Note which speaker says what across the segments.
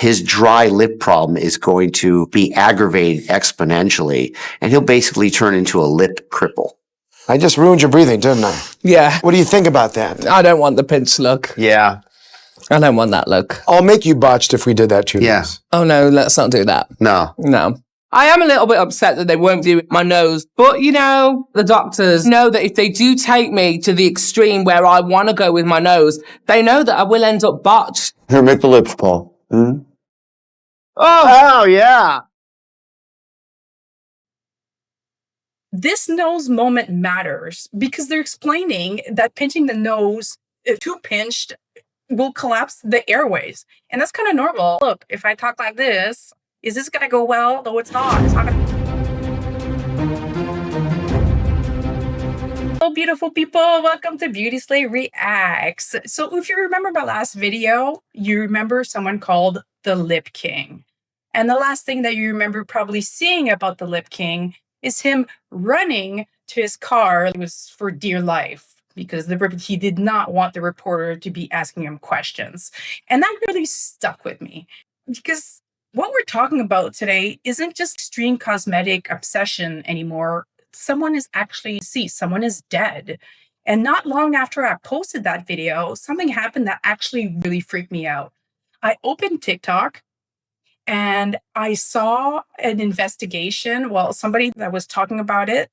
Speaker 1: his dry lip problem is going to be aggravated exponentially, and he'll basically turn into a lip cripple.
Speaker 2: I just ruined your breathing, didn't I?
Speaker 3: Yeah.
Speaker 2: What do you think about that?
Speaker 3: I don't want the pinch look.
Speaker 1: Yeah.
Speaker 3: I don't want that look.
Speaker 2: I'll make you botched if we did that too.
Speaker 1: Yeah.
Speaker 3: Oh no, let's not do that.
Speaker 1: No.
Speaker 3: No. I am a little bit upset that they won't do my nose. But, you know, the doctors know that if they do take me to the extreme where I want to go with my nose, they know that I will end up botched.
Speaker 1: Here, make the lips, Paul. Mm-hmm.
Speaker 3: Oh,
Speaker 1: yeah.
Speaker 4: This nose moment matters because they're explaining that pinching the nose, if too pinched, will collapse the airways. And that's kind of normal. Look, if I talk like this, is this going to go well? No, it's not. It's not going to. Hello, beautiful people. Welcome to Beauty Slay Reacts. So if you remember my last video, you remember someone called the Lip King. And the last thing that you remember probably seeing about the Lip King is him running to his car. It was for dear life because he did not want the reporter to be asking him questions. And that really stuck with me because what we're talking about today isn't just extreme cosmetic obsession anymore. Someone is actually deceased. Someone is dead. And not long after I posted that video, something happened that actually really freaked me out. I opened TikTok and I saw an investigation. Well, somebody that was talking about it.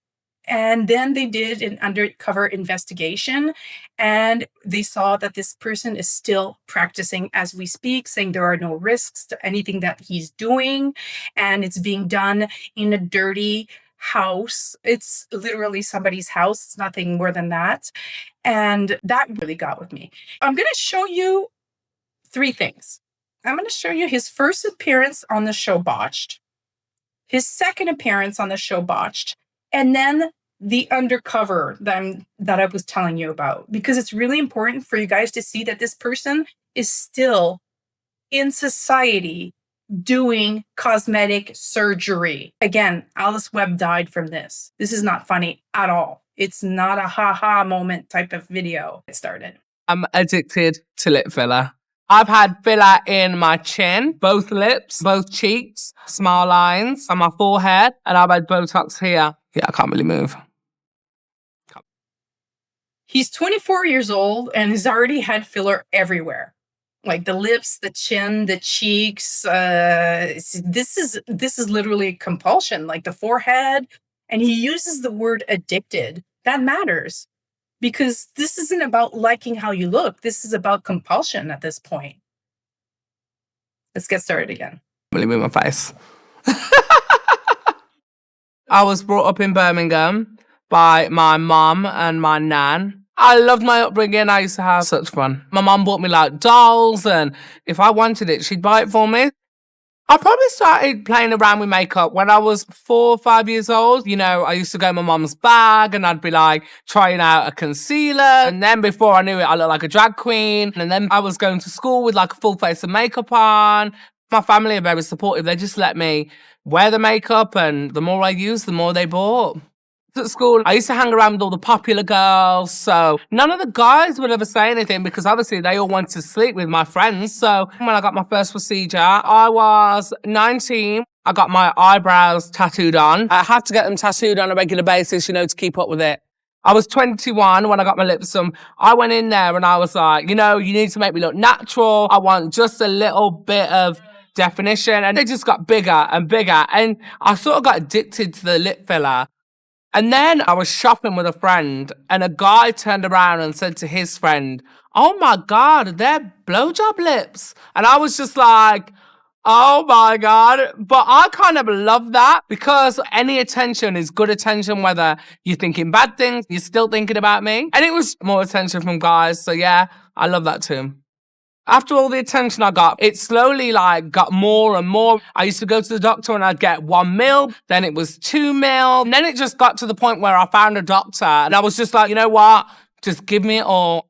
Speaker 4: And then they did an undercover investigation and they saw that this person is still practicing as we speak, saying there are no risks to anything that he's doing. And it's being done in a dirty house. It's literally somebody's house. It's nothing more than that. And that really got with me. I'm going to show you three things. I'm going to show you his first appearance on the show Botched, his second appearance on the show Botched, and then the undercover that I was telling you about, because it's really important for you guys to see that this person is still in society doing cosmetic surgery. Again, Alice Webb died from this. This is not funny at all. It's not a ha-ha moment type of video. It started.
Speaker 3: I'm addicted to lip filler. I've had filler in my chin, both lips, both cheeks, smile lines on my forehead, and I've had Botox here. Yeah, I can't really move.
Speaker 4: He's 24 years old and has already had filler everywhere. Like the lips, the chin, the cheeks. This is literally compulsion, like the forehead. And he uses the word addicted. That matters. Because this isn't about liking how you look. This is about compulsion at this point. Let's get started again.
Speaker 3: Really move my face. I was brought up in Birmingham by my mum and my nan. I loved my upbringing. I used to have such fun. My mum bought me like dolls, and if I wanted it, she'd buy it for me. I probably started playing around with makeup when I was 4 or 5 years old. You know, I used to go in my mum's bag and I'd be like trying out a concealer. And then before I knew it, I looked like a drag queen. And then I was going to school with like a full face of makeup on. My family are very supportive. They just let me wear the makeup, and the more I used, the more they bought. At school, I used to hang around with all the popular girls, so none of the guys would ever say anything because obviously they all wanted to sleep with my friends. So when I got my first procedure, I was 19. I got my eyebrows tattooed on. I had to get them tattooed on a regular basis, you know, to keep up with it. I was 21 when I got my lips done. I went in there and I was like, you know, you need to make me look natural. I want just a little bit of definition. And they just got bigger and bigger. And I sort of got addicted to the lip filler. And then I was shopping with a friend and a guy turned around and said to his friend, "Oh my God, they're blowjob lips." And I was just like, oh my God. But I kind of love that because any attention is good attention, whether you're thinking bad things, you're still thinking about me. And it was more attention from guys. So yeah, I love that too. After all the attention I got, it slowly like got more and more. I used to go to the doctor and I'd get 1 mil, then it was 2 mil. And then it just got to the point where I found a doctor and I was just like, you know what? Just give me it all.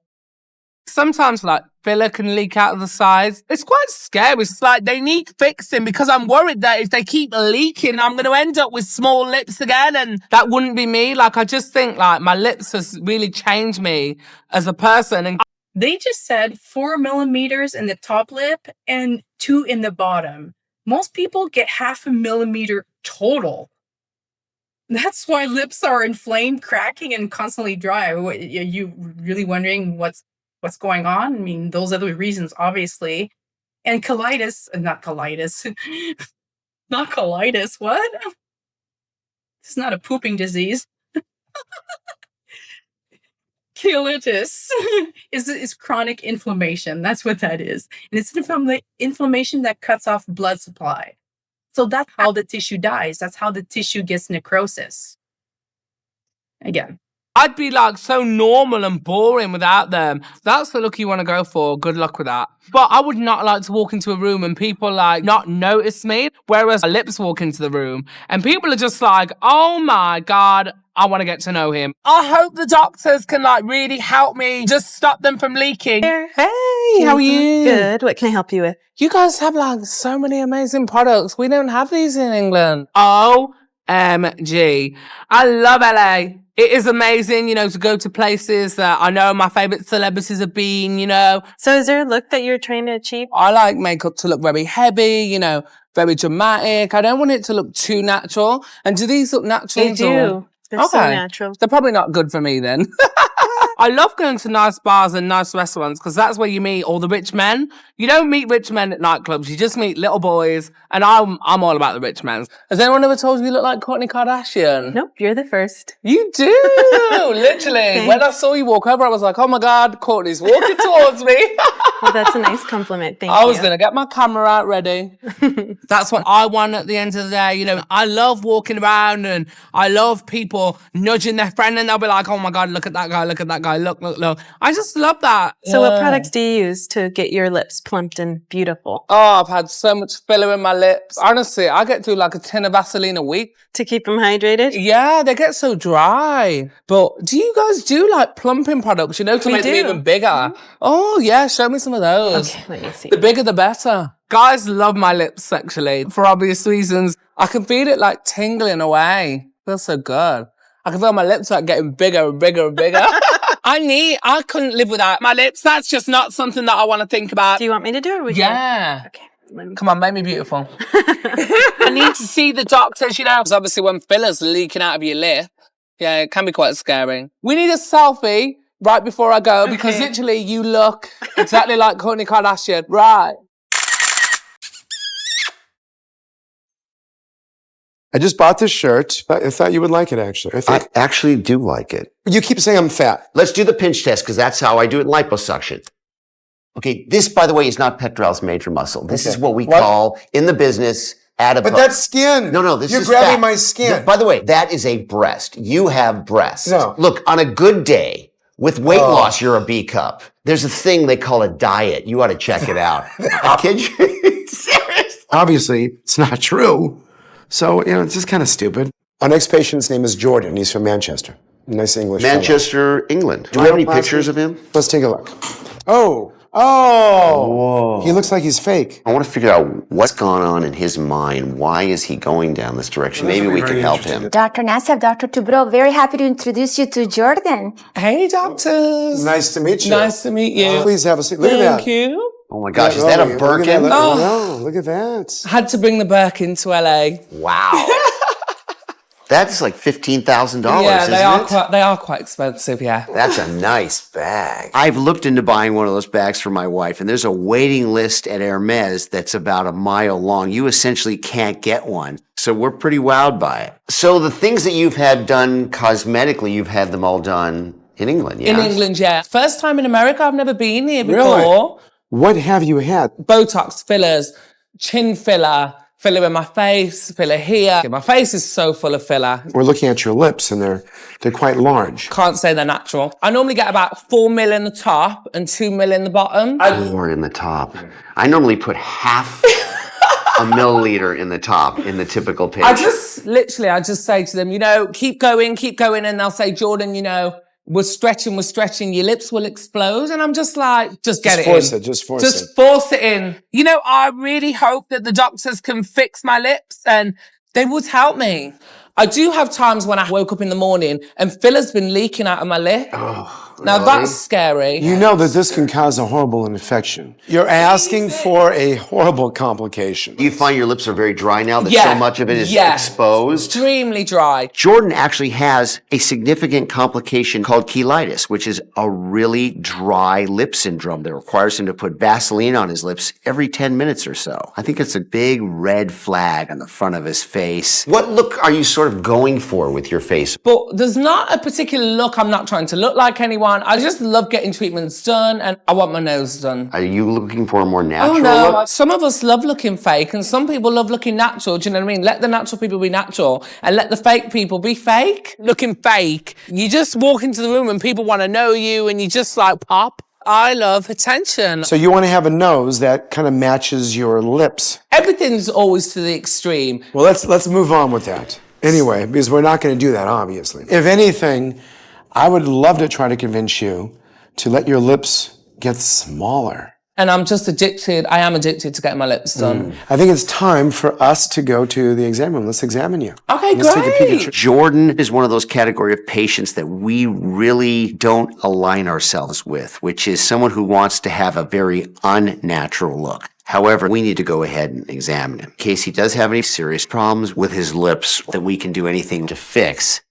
Speaker 3: Sometimes like filler can leak out of the sides. It's quite scary. It's like they need fixing because I'm worried that if they keep leaking, I'm going to end up with small lips again. And that wouldn't be me. Like, I just think like my lips has really changed me as a person. And
Speaker 4: They just said 4 millimeters in the top lip and 2 in the bottom. Most people get 0.5 millimeter total. That's why lips are inflamed, cracking, and constantly dry. Are you really wondering what's going on? I mean, those are the reasons, obviously. And colitis, not colitis, not colitis. What? It's not a pooping disease. Cheilitis is chronic inflammation. That's what that is. And it's inflammation that cuts off blood supply. So that's how the tissue dies. That's how the tissue gets necrosis. Again.
Speaker 3: I'd be like so normal and boring without them. That's the look you want to go for. Good luck with that. But I would not like to walk into a room and people like not notice me, whereas my lips walk into the room and people are just like, oh my God, I want to get to know him. I hope the doctors can like really help me just stop them from leaking.
Speaker 5: Hey,
Speaker 3: how are you?
Speaker 5: Good. What can I help you with?
Speaker 3: You guys have like so many amazing products. We don't have these in England. OMG. I love LA. It is amazing, to go to places that I know my favorite celebrities have been,
Speaker 5: So is there a look that you're trying to achieve?
Speaker 3: I like makeup to look very heavy, very dramatic. I don't want it to look too natural. And do these look natural?
Speaker 5: They do. They're so natural.
Speaker 3: They're probably not good for me then. I love going to nice bars and nice restaurants because that's where you meet all the rich men. You don't meet rich men at nightclubs. You just meet little boys. And I'm all about the rich men. Has anyone ever told you look like Kourtney Kardashian?
Speaker 5: Nope, you're the first.
Speaker 3: You do. Literally. When I saw you walk over, I was like, oh my God, Kourtney's walking towards me.
Speaker 5: Well, that's a nice compliment. Thank you.
Speaker 3: I was going to get my camera out ready. That's what I want at the end of the day. I love walking around and I love people nudging their friend and they'll be like, oh my God, look at that guy, look at that guy, look. I just love that.
Speaker 5: So what products do you use to get your lips plumped and beautiful?
Speaker 3: Oh, I've had so much filler in my lips. Honestly, I get through like a tin of Vaseline a week.
Speaker 5: To keep them hydrated?
Speaker 3: Yeah, they get so dry. But do you guys do like plumping products, to make them even bigger? Mm-hmm. Oh, yeah, show me some of those.
Speaker 5: Okay, let me see.
Speaker 3: The bigger, the better. Guys love my lips, actually, for obvious reasons. I can feel it like tingling away. Feels so good. I can feel my lips like getting bigger and bigger and bigger. I couldn't live without my lips. That's just not something that I want to think about.
Speaker 5: Do you want me to do it? Or would
Speaker 3: Yeah.
Speaker 5: You? Okay.
Speaker 3: Come on, make me beautiful. I need to see the doctors, because obviously when filler's leaking out of your lip, yeah, it can be quite scary. We need a selfie right before I go because literally you look exactly like Kourtney Kardashian. Right.
Speaker 2: I just bought this shirt. I thought you would like it, actually.
Speaker 1: I actually do like it.
Speaker 2: You keep saying I'm fat.
Speaker 1: Let's do the pinch test because that's how I do it in liposuction. Okay, this, by the way, is not pectoral's major muscle. This is what we call, in the business, adipose.
Speaker 2: But that's skin.
Speaker 1: No, this
Speaker 2: You're
Speaker 1: is
Speaker 2: grabbing
Speaker 1: fat.
Speaker 2: my skin.
Speaker 1: By the way, that is a breast. You have breasts.
Speaker 2: No.
Speaker 1: Look, on a good day, with weight loss, you're a B cup. There's a thing they call a diet. You ought to check it out. Kid you? Serious?
Speaker 2: Obviously, it's not true. So, it's just kind of stupid. Our next patient's name is Jordan. He's from Manchester. Nice English
Speaker 1: Manchester, England. Do we have any pictures of him?
Speaker 2: Let's take a look. Oh! Whoa. He looks like he's fake.
Speaker 1: I want to figure out what's gone on in his mind. Why is he going down this direction? Maybe we can help him.
Speaker 6: Dr. Nassif, Dr. Tubro, very happy to introduce you to Jordan.
Speaker 3: Hey, doctors.
Speaker 2: Nice to meet you.
Speaker 3: Nice to meet you.
Speaker 2: Please have a seat. Look at that.
Speaker 3: Thank you.
Speaker 1: Oh my gosh, is that a Birkin?
Speaker 2: No, look at that.
Speaker 3: Had to bring the Birkin to LA.
Speaker 1: Wow. That's like $15,000,
Speaker 3: yeah,
Speaker 1: isn't it?
Speaker 3: They are quite expensive, yeah.
Speaker 1: That's a nice bag. I've looked into buying one of those bags for my wife, and there's a waiting list at Hermes that's about a mile long. You essentially can't get one. So we're pretty wowed by it. So the things that you've had done cosmetically, you've had them all done in England, yes?
Speaker 3: In England, yeah. First time in America. I've never been here before.
Speaker 2: Really? What have you had?
Speaker 3: Botox, fillers, chin filler in my face, filler here. My face is so full of filler.
Speaker 2: We're looking at your lips, and they're quite large.
Speaker 3: Can't say they're natural. I normally get about 4 mil in the top and 2 mil in the bottom.
Speaker 1: 4 in the top. I normally put half a milliliter in the top in the typical patient.
Speaker 3: I just say to them, keep going, and they'll say, Jordan, we're stretching, your lips will explode. And I'm just like, just get it in.
Speaker 2: Just force it.
Speaker 3: Just force it in. I really hope that the doctors can fix my lips and they would help me. I do have times when I woke up in the morning and filler's been leaking out of my lip.
Speaker 2: Oh.
Speaker 3: Now that's scary.
Speaker 2: You know that this can cause a horrible infection. You're asking for a horrible complication.
Speaker 1: Do you find your lips are very dry now that
Speaker 3: Yeah.
Speaker 1: so much of it is
Speaker 3: Yeah.
Speaker 1: exposed?
Speaker 3: Extremely dry.
Speaker 1: Jordan actually has a significant complication called cheilitis, which is a really dry lip syndrome that requires him to put Vaseline on his lips every 10 minutes or so. I think it's a big red flag on the front of his face. What look are you sort of going for with your face?
Speaker 3: But there's not a particular look. I'm not trying to look like anyone. I just love getting treatments done, and I want my nose done.
Speaker 1: Are you looking for a more natural
Speaker 3: Oh no,
Speaker 1: look?
Speaker 3: some of us love looking fake, and some people love looking natural. Do you know what I mean? Let the natural people be natural, and let the fake people be fake. Looking fake, you just walk into the room and people want to know you, and you just like pop. I love attention.
Speaker 2: So you want to have a nose that kind of matches your lips.
Speaker 3: Everything's always to the extreme.
Speaker 2: Well, let's move on with that. Anyway, because we're not going to do that, obviously. If anything, I would love to try to convince you to let your lips get smaller.
Speaker 3: And I'm just addicted. I am addicted to getting my lips done.
Speaker 2: I think it's time for us to go to the exam room. Let's examine you.
Speaker 3: Okay,
Speaker 2: Let's take a peek at
Speaker 3: great.
Speaker 1: Jordan is one of those category of patients that we really don't align ourselves with, which is someone who wants to have a very unnatural look. However, we need to go ahead and examine him in case he does have any serious problems with his lips that we can do anything to fix.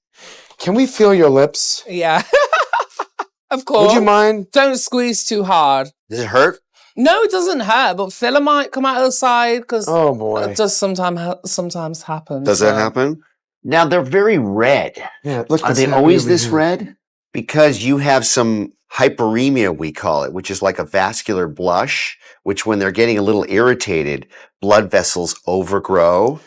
Speaker 2: Can we feel your lips?
Speaker 3: Yeah. Of course.
Speaker 2: Would you mind?
Speaker 3: Don't squeeze too hard.
Speaker 1: Does it hurt?
Speaker 3: No, it doesn't hurt, but filler might come out of the side because
Speaker 2: Oh, boy.
Speaker 3: it does sometimes happen.
Speaker 1: Does that happen? Now, they're very red.
Speaker 2: Yeah, look.
Speaker 1: Are
Speaker 2: what's
Speaker 1: they
Speaker 2: happening
Speaker 1: always
Speaker 2: over
Speaker 1: this
Speaker 2: here.
Speaker 1: red? Because you have some hyperemia, we call it, which is like a vascular blush, which when they're getting a little irritated, blood vessels overgrow.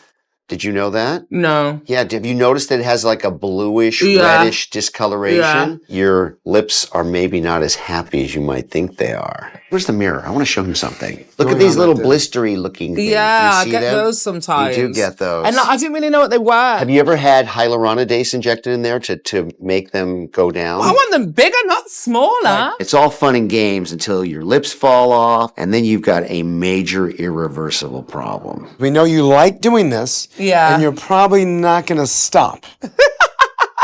Speaker 1: Did you know that?
Speaker 3: No.
Speaker 1: Yeah, have you noticed that it has like a bluish,
Speaker 3: Yeah.
Speaker 1: reddish discoloration? Your lips are maybe not as happy as you might think they are. Where's the mirror? I want to show him something. Look
Speaker 2: Going
Speaker 1: at these
Speaker 2: on
Speaker 1: little
Speaker 2: like this.
Speaker 1: blistery looking things.
Speaker 3: Yeah,
Speaker 1: Do you
Speaker 3: I
Speaker 1: see
Speaker 3: get
Speaker 1: them?
Speaker 3: those sometimes.
Speaker 1: You do get those.
Speaker 3: And I didn't really know what they were.
Speaker 1: Have you ever had hyaluronidase injected in there to make them go down?
Speaker 3: I want them bigger, not smaller.
Speaker 1: It's all fun and games until your lips fall off, and then you've got a major irreversible problem.
Speaker 2: We know you like doing this.
Speaker 3: Yeah.
Speaker 2: And you're probably not going to stop.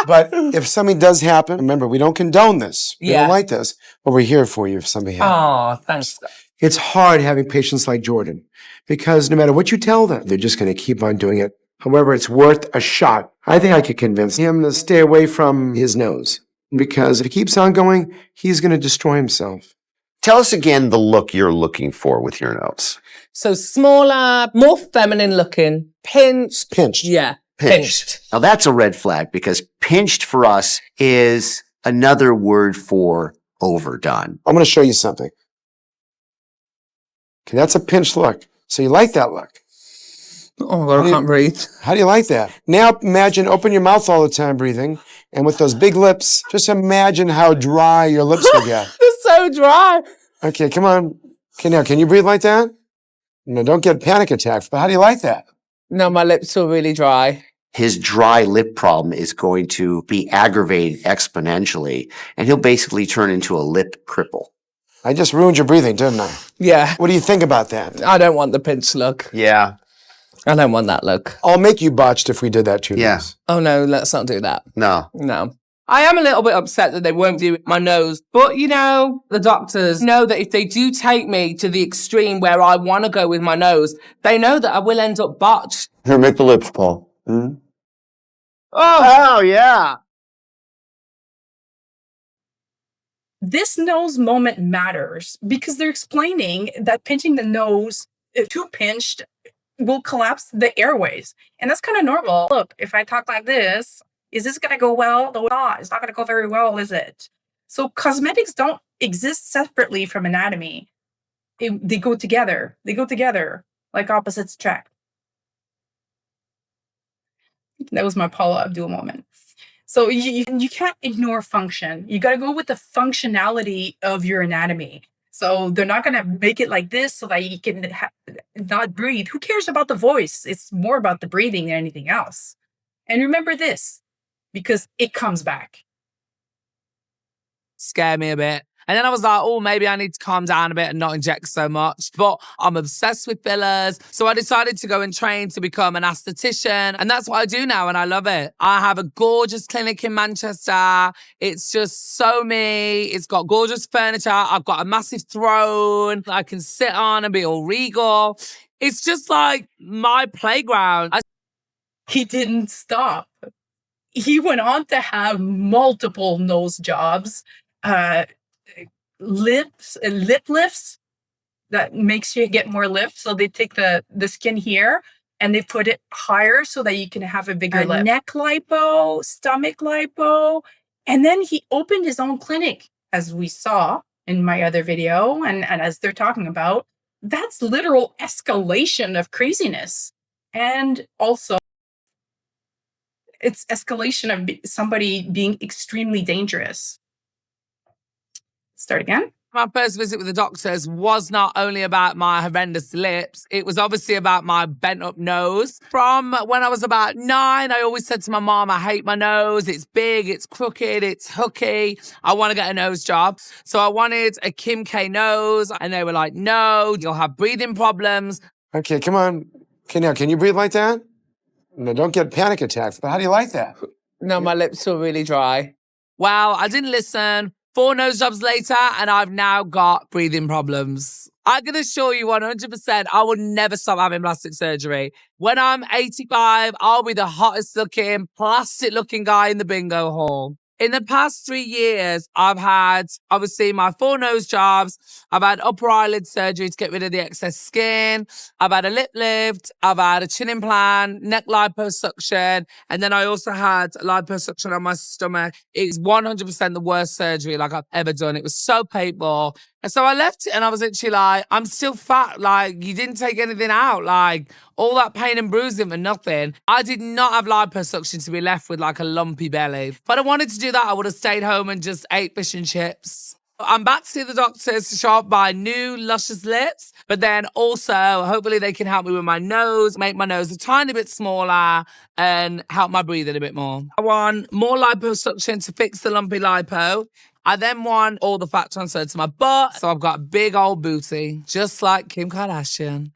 Speaker 2: But if something does happen, remember, we don't condone this. We
Speaker 3: Yeah.
Speaker 2: don't like this, but we're here for you if something happens.
Speaker 3: Oh, thanks.
Speaker 2: It's hard having patients like Jordan because no matter what you tell them, they're just going to keep on doing it. However, it's worth a shot. I think I could convince him to stay away from his nose because if he keeps on going, he's going to destroy himself.
Speaker 1: Tell us again the look you're looking for with your nose.
Speaker 3: So smaller, more feminine looking, pinched.
Speaker 2: Pinched.
Speaker 3: Yeah, pinched.
Speaker 1: Now that's a red flag because pinched for us is another word for overdone.
Speaker 2: I'm going to show you something. Okay, that's a pinched look. So you like that look.
Speaker 3: Oh my God, I can't breathe.
Speaker 2: How do you like that? Now imagine, open your mouth all the time breathing, and with those big lips, just imagine how dry your lips will get.
Speaker 3: It's so dry.
Speaker 2: Okay, come on. Okay, now, can you breathe like that? No, don't get panic attacks, but how do you like that?
Speaker 3: No, my lips feel really dry.
Speaker 1: His dry lip problem is going to be aggravated exponentially, and he'll basically turn into a lip cripple.
Speaker 2: I just ruined your breathing, didn't I?
Speaker 3: Yeah,
Speaker 2: What do you think about that?
Speaker 3: I don't want the pinched look.
Speaker 1: Yeah.
Speaker 3: I don't want that look.
Speaker 2: I'll make you botched if we did that to you.
Speaker 1: Yeah.
Speaker 3: Oh no, let's not do that.
Speaker 1: No.
Speaker 3: No. I am a little bit upset that they won't do my nose, but you know, the doctors know that if they do take me to the extreme where I want to go with my nose, they know that I will end up botched.
Speaker 1: Here, make the lips, Paul. Hmm?
Speaker 3: Oh,
Speaker 1: Oh, yeah.
Speaker 4: This nose moment matters because they're explaining that pinching the nose too pinched will collapse the airways. And that's kind of normal. Look, if I talk like this, is this going to go well? No, it's not going to go very well, is it? So cosmetics don't exist separately from anatomy. They go together. They go together like opposites attract. That was my Paula Abdul moment. So you can't ignore function. You got to go with the functionality of your anatomy. So they're not going to make it like this so that you can not breathe. Who cares about the voice? It's more about the breathing than anything else. And remember this, because it comes back.
Speaker 3: scare me a bit. And then I was like, oh, maybe I need to calm down a bit and not inject so much. But I'm obsessed with fillers. So I decided to go and train to become an esthetician. And that's what I do now. And I love it. I have a gorgeous clinic in Manchester. It's just so me. It's got gorgeous furniture. I've got a massive throne I can sit on and be all regal. It's just like my playground.
Speaker 4: He didn't stop. He went on to have multiple nose jobs, lip lifts that makes you get more lift. So they take the skin here and they put it higher so that you can have a bigger lip. Neck lipo, stomach lipo. And then he opened his own clinic, as we saw in my other video. And as they're talking about, that's literal escalation of craziness. And also, it's escalation of somebody being extremely dangerous. Start again.
Speaker 3: My first visit with the doctors was not only about my horrendous lips, it was obviously about my bent up nose. From when I was about 9, I always said to my mom, I hate my nose. It's big, it's crooked, it's hooky. I want to get a nose job. So I wanted a Kim K nose. And they were like, no, you'll have breathing problems.
Speaker 2: Okay, come on. Okay, now, can you breathe like that? No, don't get panic attacks. But how do you like that?
Speaker 3: No, my lips were really dry. Well, I didn't listen. 4 nose jobs later, and I've now got breathing problems. I can assure you 100% I will never stop having plastic surgery. When I'm 85, I'll be the hottest looking, plastic looking guy in the bingo hall. In the past 3 years, I've had, obviously, my 4 nose jobs. I've had upper eyelid surgery to get rid of the excess skin. I've had a lip lift. I've had a chin implant, neck liposuction. And then I also had liposuction on my stomach. It's 100% the worst surgery like I've ever done. It was so painful. And so I left it and I was literally like, I'm still fat. Like, you didn't take anything out. Like, all that pain and bruising for nothing. I did not have liposuction to be left with like a lumpy belly. If I wanted to do that, I would have stayed home and just ate fish and chips. I'm back to see the doctors to show up my new luscious lips, but then also hopefully they can help me with my nose, make my nose a tiny bit smaller and help my breathing a bit more. I want more liposuction to fix the lumpy lipo. I then want all the fat transferred to my butt, so I've got a big old booty, just like Kim Kardashian.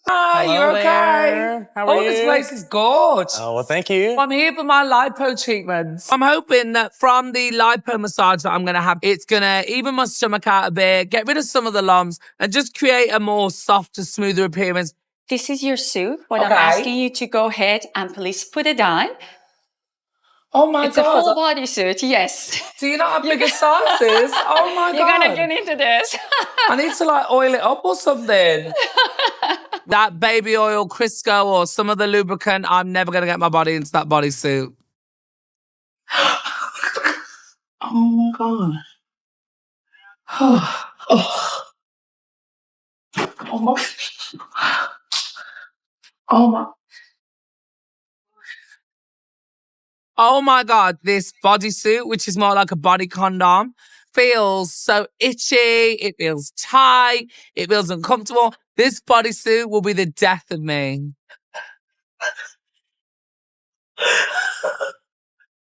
Speaker 3: Hi,
Speaker 7: Hello
Speaker 3: you okay?
Speaker 7: there. How are
Speaker 3: This
Speaker 7: you?
Speaker 3: place is gorgeous.
Speaker 7: Oh, well, thank you.
Speaker 3: I'm here for my lipo treatments. I'm hoping that from the lipo massage that I'm going to have, it's going to even my stomach out a bit, get rid of some of the lumps, and just create a more softer, smoother appearance.
Speaker 8: This is your suit. What
Speaker 3: Okay.
Speaker 8: I'm asking you to go ahead and please put it on.
Speaker 3: Oh my
Speaker 8: It's a full
Speaker 3: God.
Speaker 8: body suit, yes.
Speaker 3: Do you not have bigger sizes? Oh my God.
Speaker 8: You're gonna get into this.
Speaker 3: I need to like oil it up or something. That baby oil Crisco or some other lubricant, I'm never going to get my body into that bodysuit. Oh my God. Oh, oh. Oh my. Oh my. Oh my God, this bodysuit, which is more like a body condom, feels so itchy, it feels tight, it feels uncomfortable. This bodysuit will be the death of me.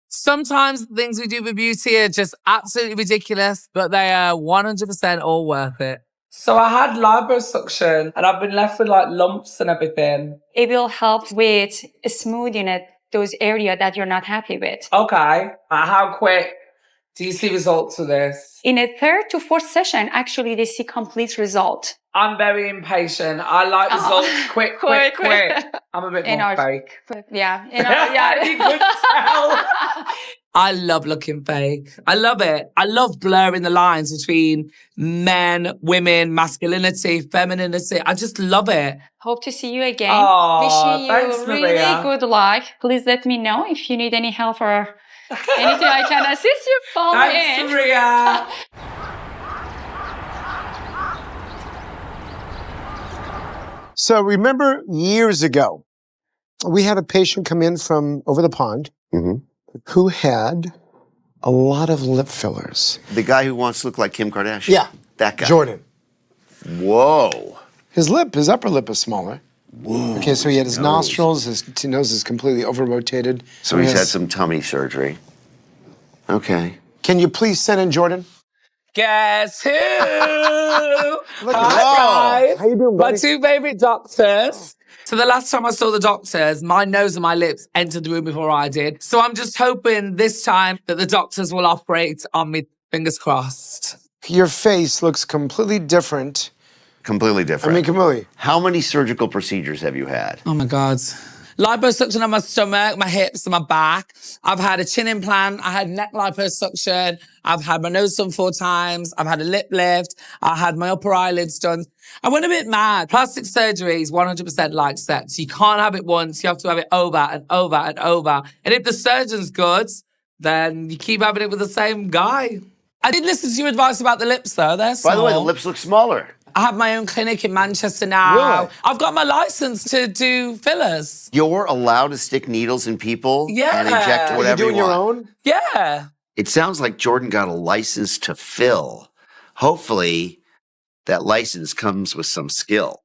Speaker 3: Sometimes the things we do for beauty are just absolutely ridiculous, but they are 100% all worth it. So I had liposuction and I've been left with like lumps and everything.
Speaker 8: It will help with smoothing it, those areas that you're not happy with.
Speaker 3: Okay. How quick do you see results with this?
Speaker 8: In a 3rd to 4th session, actually, they see complete result.
Speaker 3: I'm very impatient. I like results quick. I'm a bit more fake.
Speaker 8: Yeah.
Speaker 3: You could tell. I love looking fake. I love it. I love blurring the lines between men, women, masculinity, femininity. I just love it.
Speaker 8: Hope to see you again.
Speaker 3: Oh,
Speaker 8: wishing
Speaker 3: thanks,
Speaker 8: you really
Speaker 3: Maria.
Speaker 8: good luck. Please let me know if you need any help or anything I can assist you. Call me
Speaker 3: Thanks,
Speaker 8: in.
Speaker 3: Maria.
Speaker 2: So remember years ago, we had a patient come in from over the pond who had a lot of lip fillers.
Speaker 1: The guy who wants to look like Kim Kardashian.
Speaker 2: Yeah.
Speaker 1: That guy.
Speaker 2: Jordan.
Speaker 1: Whoa.
Speaker 2: His upper lip is smaller. Whoa. Okay, so he had his nostrils, his nose is completely over-rotated.
Speaker 1: So he's had some tummy surgery. Okay.
Speaker 2: Can you please send in Jordan?
Speaker 3: Guess who?
Speaker 2: Look at
Speaker 3: Hi,
Speaker 2: that. How you doing,
Speaker 3: my
Speaker 2: buddy?
Speaker 3: two favorite doctors. So the last time I saw the doctors, my nose and my lips entered the room before I did. So I'm just hoping this time that the doctors will operate on me. Fingers crossed.
Speaker 2: Your face looks completely different.
Speaker 1: Completely different.
Speaker 2: I mean, completely.
Speaker 1: How many surgical procedures have you had?
Speaker 3: Oh my God. Liposuction on my stomach, my hips, and my back. I've had a chin implant. I had neck liposuction. I've had my nose done 4 times. I've had a lip lift. I had my upper eyelids done. I went a bit mad. Plastic surgery is 100% like sex. You can't have it once. You have to have it over and over and over. And if the surgeon's good, then you keep having it with the same guy. I did listen to your advice about the lips, though. They're small.
Speaker 1: By the way, the lips look smaller.
Speaker 3: I have my own clinic in Manchester now.
Speaker 2: Really?
Speaker 3: I've got my license to do fillers.
Speaker 1: You're allowed to stick needles in people and inject
Speaker 3: Yeah.
Speaker 1: whatever
Speaker 2: You're doing
Speaker 1: you
Speaker 2: your
Speaker 1: want.
Speaker 2: own?
Speaker 3: Yeah.
Speaker 1: It sounds like Jordan got a license to fill. Hopefully, that license comes with some skill.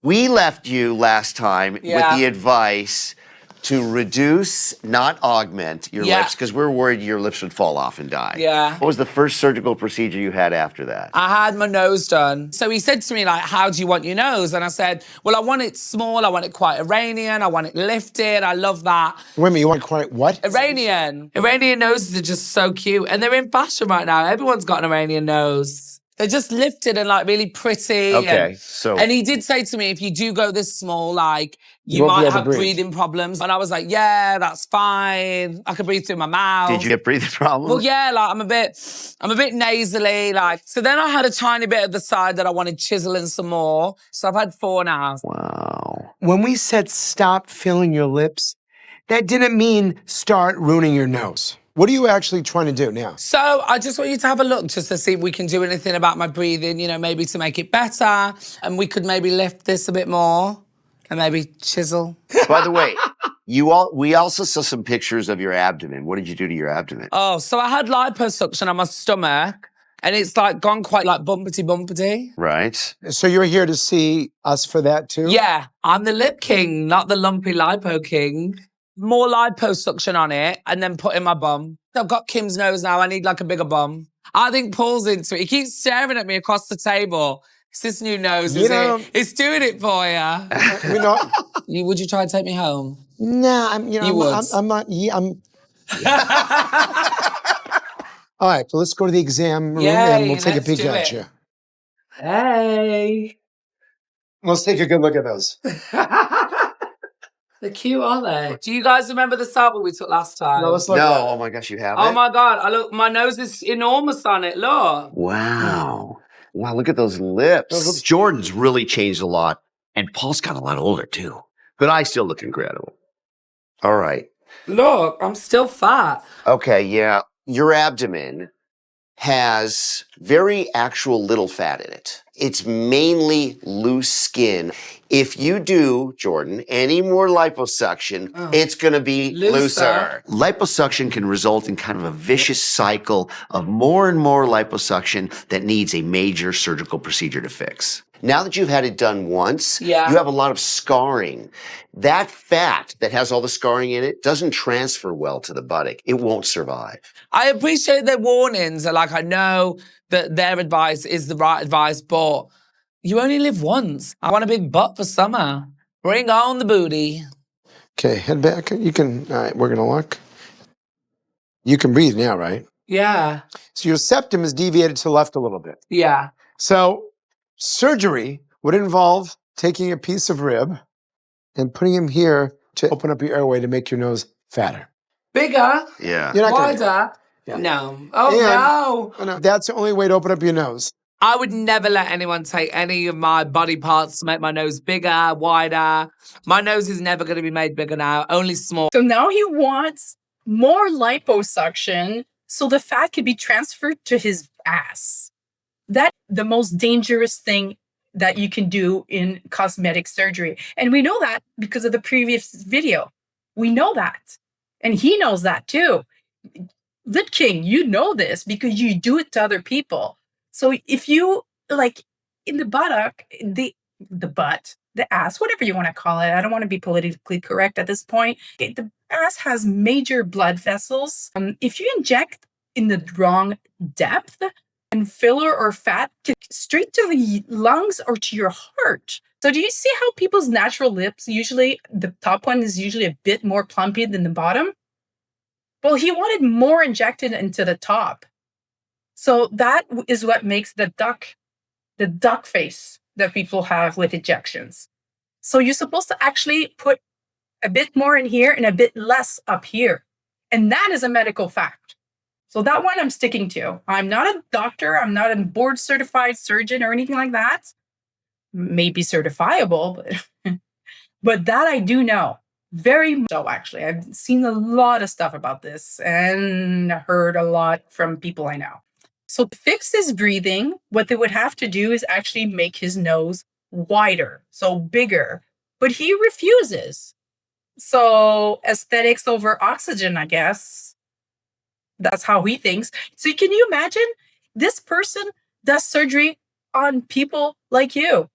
Speaker 1: We left you last time with the advice to reduce, not augment your lips, because we're worried your lips would fall off and die.
Speaker 3: Yeah.
Speaker 1: What was the first surgical procedure you had after that?
Speaker 3: I had my nose done. So he said to me, like, how do you want your nose? And I said, well, I want it small. I want it quite Iranian. I want it lifted. I love that.
Speaker 2: Wait a minute, you want quite what?
Speaker 3: Iranian. Iranian noses are just so cute. And they're in fashion right now. Everyone's got an Iranian nose. They're just lifted and like really pretty.
Speaker 1: Okay, so...
Speaker 3: And he did say to me, if you do go this small, like, you
Speaker 2: won't be
Speaker 3: might
Speaker 2: able to
Speaker 3: have
Speaker 2: breathe.
Speaker 3: breathing problems. And I was like, yeah, that's fine. I can breathe through my mouth.
Speaker 1: Did you get breathing problems?
Speaker 3: Well, yeah, like I'm a bit nasally, like. So then I had a tiny bit of the side that I wanted chiseling some more. So I've had 4 now.
Speaker 1: Wow.
Speaker 2: When we said stop filling your lips, that didn't mean start ruining your nose. What are you actually trying to do now?
Speaker 3: So I just want you to have a look just to see if we can do anything about my breathing, you know, maybe to make it better. And we could maybe lift this a bit more and maybe chisel.
Speaker 1: By the way, we also saw some pictures of your abdomen. What did you do to your abdomen?
Speaker 3: Oh, so I had liposuction on my stomach and it's like gone quite like bumpety.
Speaker 1: Right.
Speaker 2: So you're here to see us for that too?
Speaker 3: Yeah, I'm the lip king, not the lumpy lipo king. More liposuction on it and then put in my bum. I've got Kim's nose now. I need like a bigger bum. I think Paul's into it. He keeps staring at me across the table. It's this new nose, is it? It's doing it for you.
Speaker 2: You know,
Speaker 3: Would you try to take me home?
Speaker 2: nah, I'm not. All right, so let's go to the exam room and we'll take a peek at you.
Speaker 3: Hey.
Speaker 2: Let's take a good look at those.
Speaker 3: They're cute, aren't they? Do you guys remember the sample we took last time?
Speaker 2: No, let's look.
Speaker 1: No, oh my gosh, you have
Speaker 3: Oh
Speaker 1: it?
Speaker 3: my God, look, my nose is enormous on it, look.
Speaker 1: Wow. Wow, look at those lips. Jordan's really changed a lot. And Paul's got a lot older too. But I still look incredible. All right.
Speaker 3: Look, I'm still fat.
Speaker 1: Okay, yeah. Your abdomen has very actual little fat in it. It's mainly loose skin. If you do, Jordan, any more liposuction, it's going to be looser. Liposuction can result in kind of a vicious cycle of more and more liposuction that needs a major surgical procedure to fix. Now that you've had it done once, you have a lot of scarring. That fat that has all the scarring in it doesn't transfer well to the buttock. It won't survive.
Speaker 3: I appreciate their warnings. Like, I know that their advice is the right advice, but you only live once. I want a big butt for summer. Bring on the booty.
Speaker 2: Okay, head back. You can, all right, we're going to look. You can breathe now, right?
Speaker 3: Yeah.
Speaker 2: So your septum is deviated to the left a little bit.
Speaker 3: Yeah.
Speaker 2: So surgery would involve taking a piece of rib and putting him here to open up your airway to make your nose fatter.
Speaker 3: Bigger?
Speaker 1: Yeah.
Speaker 2: You're not gonna
Speaker 3: Wider?
Speaker 2: Yeah.
Speaker 3: No. Oh, no.
Speaker 2: No, that's the only way to open up your nose.
Speaker 3: I would never let anyone take any of my body parts to make my nose bigger, wider. My nose is never going to be made bigger now, only small.
Speaker 4: So now he wants more liposuction so the fat can be transferred to his ass. That's the most dangerous thing that you can do in cosmetic surgery. And we know that because of the previous video. We know that. And he knows that too. Lip King, you know this because you do it to other people. So if you, like, in the buttock, the butt, the ass, whatever you want to call it, I don't want to be politically correct at this point. The ass has major blood vessels. If you inject in the wrong depth, and filler or fat straight to the lungs or to your heart. So do you see how people's natural lips, usually the top one is usually a bit more plumpy than the bottom? Well, he wanted more injected into the top. So that is what makes the duck face that people have with injections. So you're supposed to actually put a bit more in here and a bit less up here. And that is a medical fact. So that one I'm sticking to. I'm not a doctor. I'm not a board certified surgeon or anything like that. Maybe certifiable, but that I do know. Very much so, actually. I've seen a lot of stuff about this and heard a lot from people I know. So to fix his breathing, what they would have to do is actually make his nose wider, so bigger. But he refuses. So aesthetics over oxygen, I guess. That's how he thinks. So can you imagine? This person does surgery on people like you.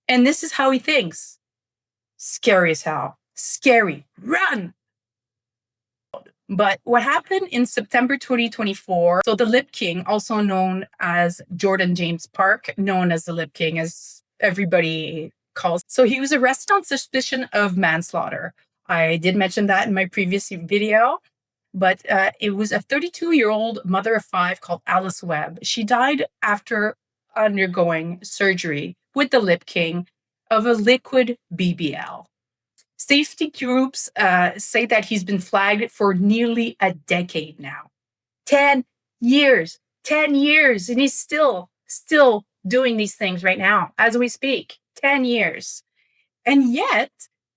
Speaker 4: And this is how he thinks. Scary as hell. Scary. Run! But what happened in September 2024, so the Lip King, also known as Jordan James Parke, known as the Lip King, as everybody calls. So he was arrested on suspicion of manslaughter. I did mention that in my previous video, but it was a 32-year-old mother of 5 called Alice Webb. She died after undergoing surgery with the Lip King of a liquid BBL. Safety groups say that he's been flagged for nearly a decade now. 10 years, and he's still doing these things right now as we speak. 10 years. And yet,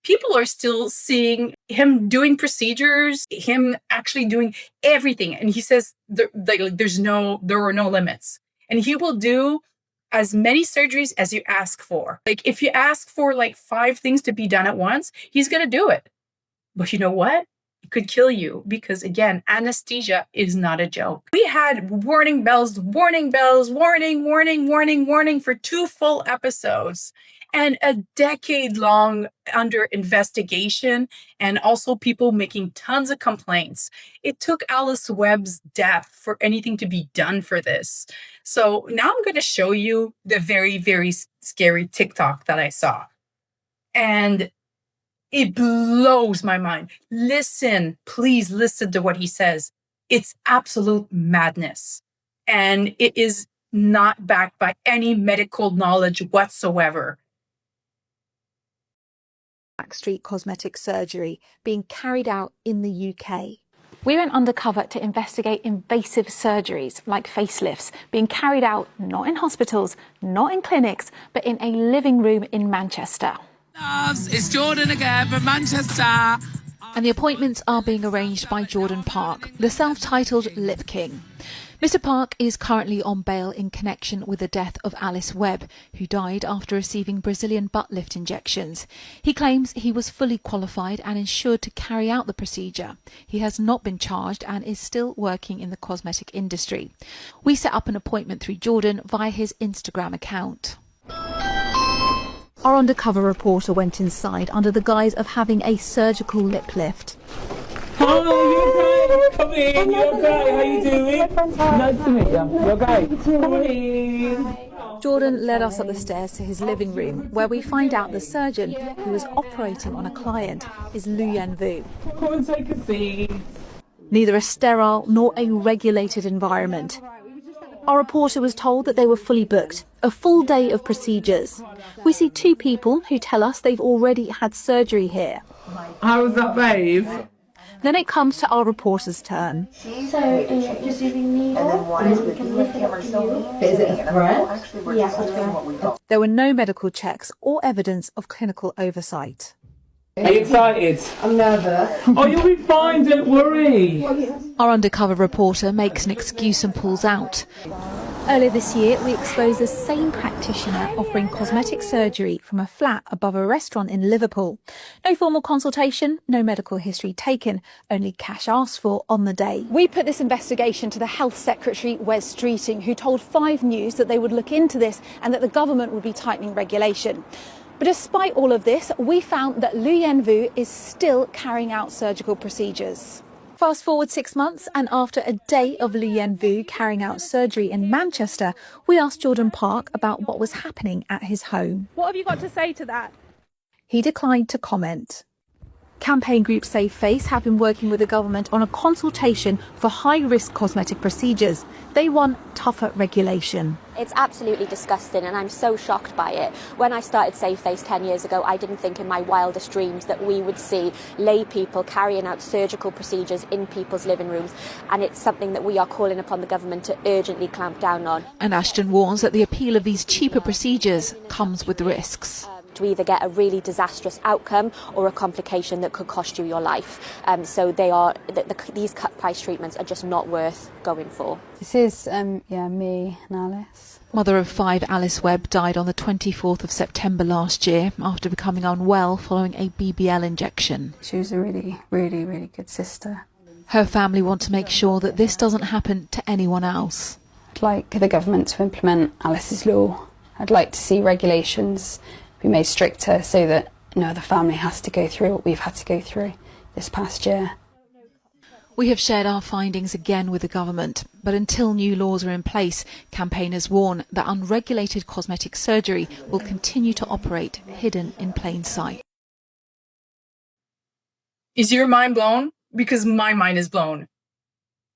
Speaker 4: people are still seeing him doing procedures, him actually doing everything. And he says there are no limits. And he will do as many surgeries as you ask for. Like if you ask for like 5 things to be done at once, he's going to do it. But you know what? It could kill you because again, anesthesia is not a joke. We had warning bells, warning, for 2 full episodes and a decade-long under investigation and also people making tons of complaints. It took Alice Webb's death for anything to be done for this. So now I'm going to show you the very, very scary TikTok that I saw. And it blows my mind. Listen, please listen to what he says. It's absolute madness. And it is not backed by any medical knowledge whatsoever.
Speaker 9: Street Cosmetic Surgery being carried out in the UK. We went undercover to investigate invasive surgeries like facelifts being carried out not in hospitals, not in clinics, but in a living room in Manchester.
Speaker 3: It's Jordan again from Manchester.
Speaker 9: And the appointments are being arranged by Jordan Parke, the self-titled Lip King. Mr. Parke is currently on bail in connection with the death of Alice Webb, who died after receiving Brazilian butt lift injections. He claims he was fully qualified and insured to carry out the procedure. He has not been charged and is still working in the cosmetic industry. We set up an appointment through Jordan via his Instagram account. Our undercover reporter went inside under the guise of having a surgical lip lift.
Speaker 7: Hi, you okay? Come in, you okay? How you doing? Nice to meet you. You okay? Come in.
Speaker 9: Jordan led us up the stairs to his living room, where we find out the surgeon who was operating on a client is Luyen Vu.
Speaker 7: Come and take a seat.
Speaker 9: Neither a sterile nor a regulated environment. Our reporter was told that they were fully booked, a full day of procedures. We see 2 people who tell us they've already had surgery here.
Speaker 7: How was that, babe?
Speaker 9: Then it comes to our reporter's turn.
Speaker 10: So, just using needle, and then we can lift it up to you. Is it a thread? Yeah.
Speaker 9: There were no medical checks or evidence of clinical oversight.
Speaker 7: Are you excited?
Speaker 10: I'm nervous.
Speaker 7: Oh, you'll be fine, don't worry.
Speaker 9: Our undercover reporter makes an excuse and pulls out. Earlier this year, we exposed the same practitioner offering cosmetic surgery from a flat above a restaurant in Liverpool. No formal consultation, no medical history taken, only cash asked for on the day. We put this investigation to the Health Secretary, Wes Streeting, who told 5 News that they would look into this and that the government would be tightening regulation. But despite all of this, we found that Luyen Vu is still carrying out surgical procedures. Fast forward 6 months, and after a day of Lien Vu carrying out surgery in Manchester, we asked Jordan Parke about what was happening at his home.
Speaker 5: What have you got to say to that?
Speaker 9: He declined to comment. Campaign group Save Face have been working with the government on a consultation for high-risk cosmetic procedures. They want tougher regulation.
Speaker 11: It's absolutely disgusting, and I'm so shocked by it. When I started Save Face 10 years ago, I didn't think in my wildest dreams that we would see lay people carrying out surgical procedures in people's living rooms, and it's something that we are calling upon the government to urgently clamp down on.
Speaker 9: And Ashton warns that the appeal of these cheaper procedures comes with risks.
Speaker 11: To either get a really disastrous outcome or a complication that could cost you your life. So these cut price treatments are just not worth going for.
Speaker 12: This is, me and Alice.
Speaker 9: Mother of 5 Alice Webb died on the 24th of September last year after becoming unwell following a BBL injection.
Speaker 12: She was a really, really, really good sister.
Speaker 9: Her family want to make sure that this doesn't happen to anyone else.
Speaker 12: I'd like the government to implement Alice's law. I'd like to see regulations be made stricter so that no other family has to go through what we've had to go through this past year.
Speaker 9: We have shared our findings again with the government, but until new laws are in place, campaigners warn that unregulated cosmetic surgery will continue to operate hidden in plain sight.
Speaker 4: Is your mind blown? Because my mind is blown.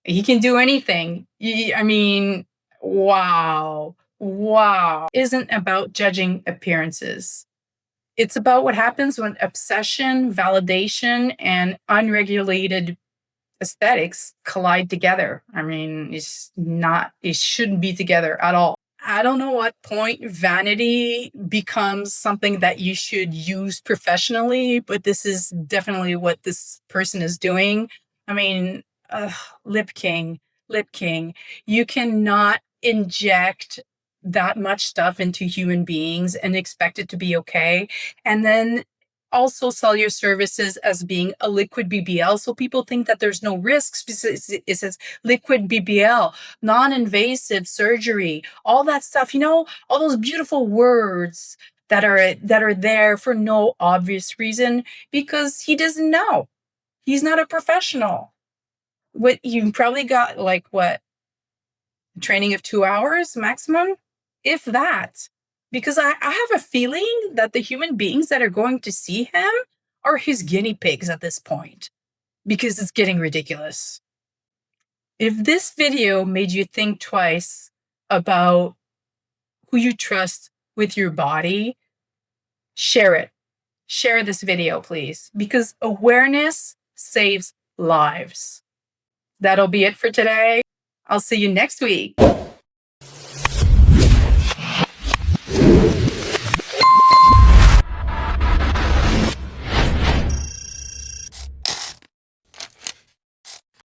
Speaker 4: He can do anything. I mean, wow. Wow. Isn't about judging appearances. It's about what happens when obsession, validation, and unregulated aesthetics collide together. I mean, it shouldn't be together at all. I don't know what point vanity becomes something that you should use professionally, but this is definitely what this person is doing. I mean, lip king. You cannot inject that much stuff into human beings and expect it to be okay. And then also sell your services as being a liquid BBL. So people think that there's no risks because it says liquid BBL, non-invasive surgery, all that stuff, all those beautiful words that are there for no obvious reason because he doesn't know. He's not a professional. You probably got training of 2 hours maximum, if that. Because I have a feeling that the human beings that are going to see him are his guinea pigs at this point. Because it's getting ridiculous. If this video made you think twice about who you trust with your body, share it. Share this video, please. Because awareness saves lives. That'll be it for today. I'll see you next week.